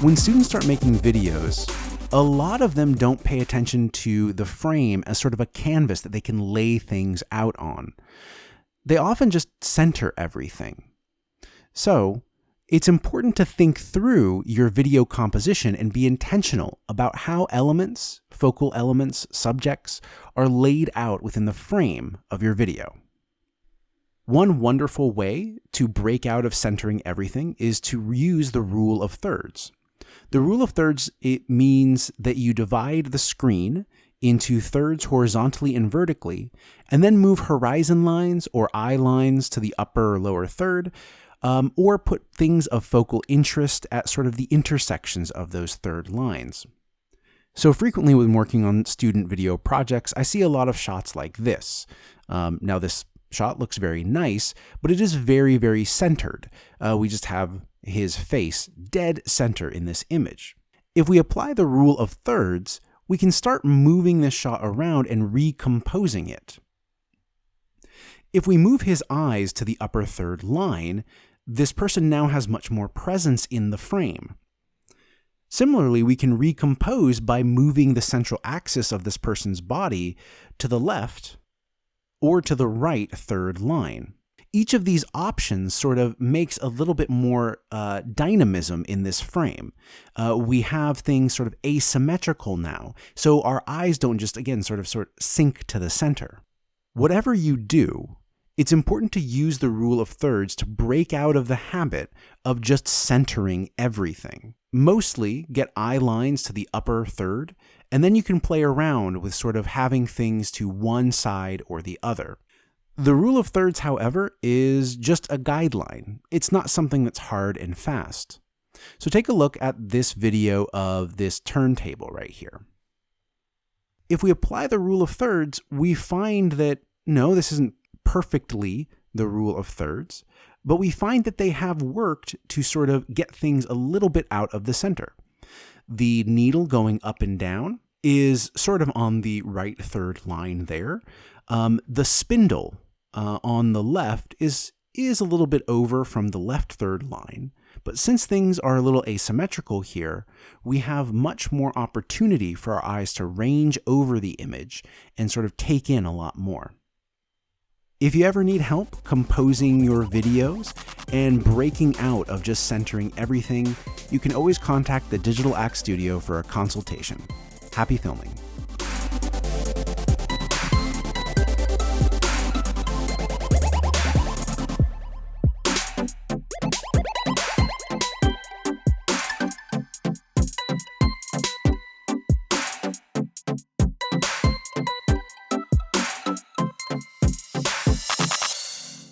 When students start making videos, a lot of them don't pay attention to the frame as sort of a canvas that they can lay things out on. They often just center everything. So, it's important to think through your video composition and be intentional about how elements, focal elements, subjects are laid out within the frame of your video. One wonderful way to break out of centering everything is to use the rule of thirds. The rule of thirds, it means that you divide the screen into thirds horizontally and vertically, and then move horizon lines or eye lines to the upper or lower third, or put things of focal interest at sort of the intersections of those third lines. So frequently when working on student video projects, I see a lot of shots like this. Now this shot looks very nice, but it is very, very centered. We just have his face dead center in this image. If we apply the rule of thirds, we can start moving this shot around and recomposing it. If we move his eyes to the upper third line, this person now has much more presence in the frame. Similarly, we can recompose by moving the central axis of this person's body to the left or to the right third line. Each of these options sort of makes a little bit more dynamism in this frame. We have things sort of asymmetrical now, so our eyes don't just, again, sort of sink to the center. Whatever you do, it's important to use the rule of thirds to break out of the habit of just centering everything. Mostly get eye lines to the upper third, and then you can play around with sort of having things to one side or the other. The rule of thirds, however, is just a guideline. It's not something that's hard and fast. So take a look at this video of this turntable right here. If we apply the rule of thirds, we find that, no, this isn't perfectly the rule of thirds, but we find that they have worked to sort of get things a little bit out of the center. The needle going up and down is sort of on the right third line there. The spindle on the left is a little bit over from the left third line, but since things are a little asymmetrical here, we have much more opportunity for our eyes to range over the image and sort of take in a lot more. If you ever need help composing your videos and breaking out of just centering everything, you can always contact the Digital Act Studio for a consultation. Happy filming.